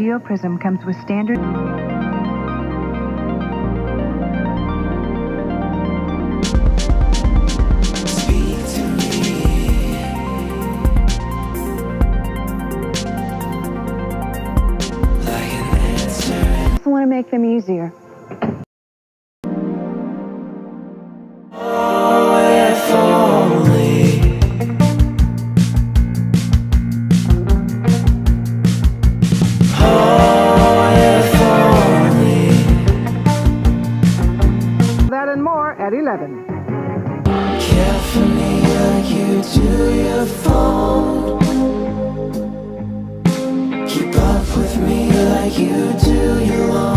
Video Prism comes with standard... I want to make them easier. That and more at 11. Care for me like you do your phone. Keep up with me like you do your own.